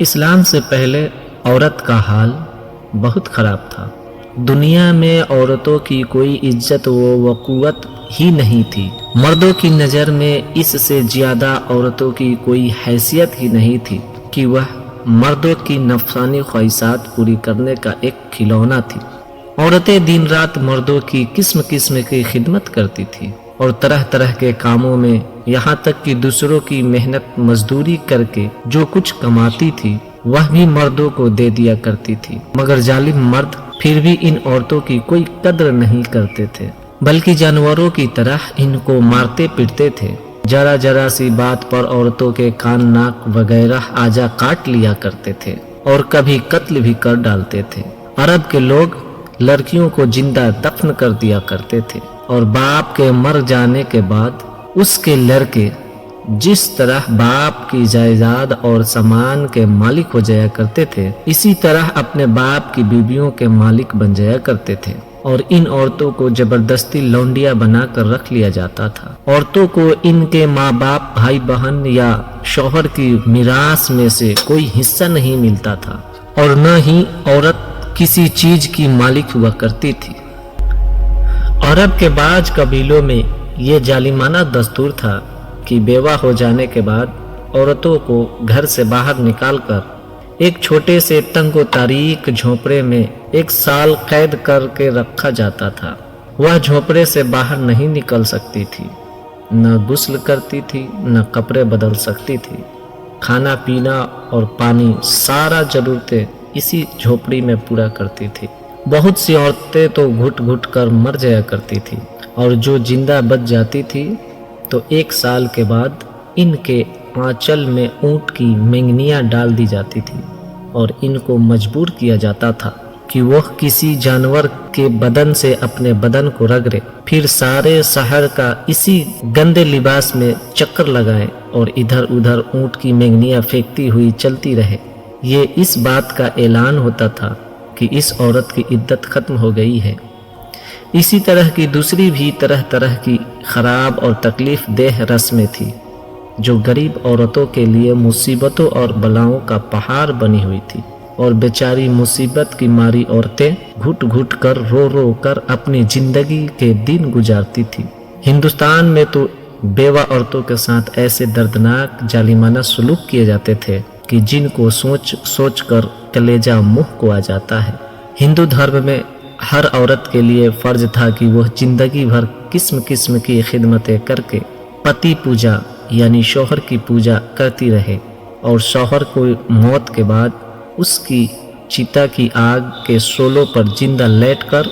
اسلام سے پہلے عورت کا حال بہت خراب تھا۔ دنیا میں عورتوں کی کوئی عزت و وقوت ہی نہیں تھی۔ مردوں کی نظر میں اس سے زیادہ عورتوں کی کوئی حیثیت ہی نہیں تھی کہ وہ مردوں کی نفسانی خواہشات پوری کرنے کا ایک کھلونا تھی۔ عورتیں دن رات مردوں کی قسم قسم کی خدمت کرتی تھی اور طرح طرح کے کاموں میں، یہاں تک کہ دوسروں کی محنت مزدوری کر کے جو کچھ کماتی تھی وہ بھی مردوں کو دے دیا کرتی تھی۔ مگر ظالم مرد پھر بھی ان عورتوں کی کوئی قدر نہیں کرتے تھے، بلکہ جانوروں کی طرح ان کو مارتے پیٹتے تھے۔ ذرا ذرا سی بات پر عورتوں کے کان، ناک وغیرہ اعضاء کاٹ لیا کرتے تھے اور کبھی قتل بھی کر ڈالتے تھے۔ عرب کے لوگ لڑکیوں کو زندہ دفن کر دیا کرتے تھے اور باپ کے مر جانے کے بعد اس کے لڑکے جس طرح باپ کی جائیداد اور سامان کے مالک ہو جایا کرتے تھے، اسی طرح اپنے باپ کی بیویوں کے مالک بن جایا کرتے تھے، اور ان عورتوں کو زبردستی لونڈیاں بنا کر رکھ لیا جاتا تھا۔ عورتوں کو ان کے ماں باپ، بھائی بہن یا شوہر کی میراث میں سے کوئی حصہ نہیں ملتا تھا، اور نہ ہی عورت کسی چیز کی مالک ہوا کرتی تھی۔ عرب کے بعض قبیلوں میں یہ ظالمانہ دستور تھا کہ بیوہ ہو جانے کے بعد عورتوں کو گھر سے باہر نکال کر ایک چھوٹے سے تنگ و تاریک جھونپڑے میں 1 سال قید کر کے رکھا جاتا تھا۔ وہ جھونپڑے سے باہر نہیں نکل سکتی تھی، نہ غسل کرتی تھی، نہ کپڑے بدل سکتی تھی۔ کھانا پینا اور پانی، سارا ضرورتیں اسی جھونپڑی میں پورا کرتی تھی۔ بہت سی عورتیں تو گھٹ گھٹ کر مر جایا کرتی تھی، اور جو زندہ بچ جاتی تھی تو 1 سال کے بعد ان کے آنچل میں اونٹ کی مینگنیاں ڈال دی جاتی تھی اور ان کو مجبور کیا جاتا تھا کہ وہ کسی جانور کے بدن سے اپنے بدن کو رگڑے، پھر سارے شہر کا اسی گندے لباس میں چکر لگائے اور ادھر ادھر اونٹ کی مینگنیاں پھینکتی ہوئی چلتی رہے۔ یہ اس بات کا اعلان ہوتا تھا کہ اس عورت کی عدت ختم ہو گئی ہے۔ اسی طرح کی دوسری بھی طرح طرح کی خراب اور تکلیف دہ رسمیں تھی جو غریب عورتوں کے لیے مصیبتوں اور بلاؤں کا پہاڑ بنی ہوئی تھی، اور بیچاری مصیبت کی ماری عورتیں گھٹ گھٹ کر، رو رو کر اپنی زندگی کے دن گزارتی تھی۔ ہندوستان میں تو بیوہ عورتوں کے ساتھ ایسے دردناک ظالمانہ سلوک کیے جاتے تھے کہ جن کو سوچ سوچ کر کلیجہ منہ کو آ جاتا ہے۔ ہندو دھرم میں ہر عورت کے لیے فرض تھا کہ وہ زندگی بھر قسم قسم کی خدمتیں کر کے پتی پوجا یعنی شوہر کی پوجا کرتی رہے، اور شوہر کو موت کے بعد اس کی چتا کی آگ کے شعلوں پر زندہ لیٹ کر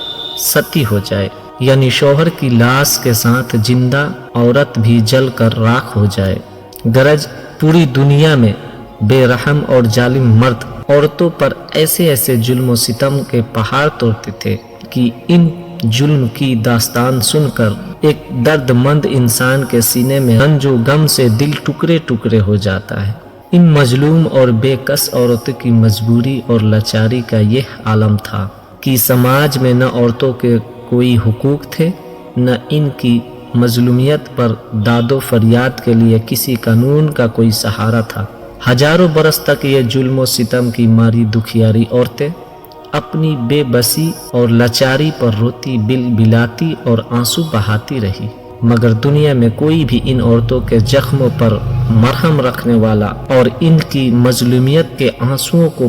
ستی ہو جائے، یعنی شوہر کی لاش کے ساتھ زندہ عورت بھی جل کر راکھ ہو جائے۔ غرض پوری دنیا میں بے رحم اور ظالم مرد عورتوں پر ایسے ایسے ظلم و ستم کے پہاڑ توڑتے تھے کہ ان ظلم کی داستان سن کر ایک درد مند انسان کے سینے میں رنج و غم سے دل ٹکڑے ٹکڑے ہو جاتا ہے۔ ان مظلوم اور بے کس عورتوں کی مجبوری اور لاچاری کا یہ عالم تھا کہ سماج میں نہ عورتوں کے کوئی حقوق تھے، نہ ان کی مظلومیت پر داد و فریاد کے لیے کسی قانون کا کوئی سہارا تھا۔ ہزاروں برس تک یہ ظلم و ستم کی ماری دکھیاری عورتیں اپنی بے بسی اور لاچاری پر روتی بل بلاتی اور آنسو بہاتی رہی، مگر دنیا میں کوئی بھی ان عورتوں کے زخموں پر مرہم رکھنے والا اور ان کی مظلومیت کے آنسوؤں کو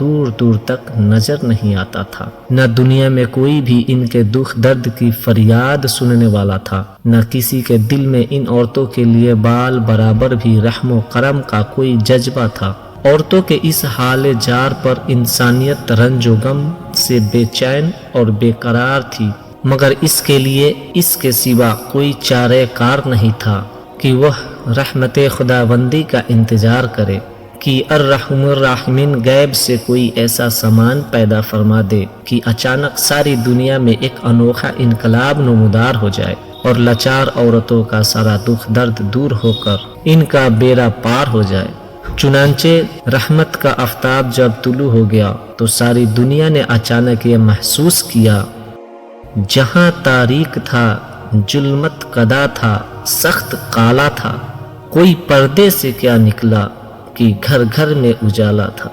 دور دور تک نظر نہیں آتا تھا۔ نہ دنیا میں کوئی بھی ان کے دکھ درد کی فریاد سننے والا تھا، نہ کسی کے دل میں ان عورتوں کے لیے بال برابر بھی رحم و کرم کا کوئی جذبہ تھا۔ عورتوں کے اس حال جار پر انسانیت رنج و غم سے بے چین اور بے قرار تھی، مگر اس کے لیے اس کے سوا کوئی چارہ کار نہیں تھا کہ وہ رحمت خداوندی کا انتظار کرے کہ الرحم الراحمین غیب سے کوئی ایسا سامان پیدا فرما دے کہ اچانک ساری دنیا میں ایک انوکھا انقلاب نمودار ہو جائے اور لاچار عورتوں کا سارا دکھ درد دور ہو کر ان کا بیڑا پار ہو جائے۔ چنانچہ رحمت کا آفتاب جب طلوع ہو گیا تو ساری دنیا نے اچانک یہ محسوس کیا، جہاں تاریک تھا، ظلمت قدا تھا، سخت کالا تھا، کوئی پردے سے کیا نکلا کہ گھر گھر میں اجالا تھا۔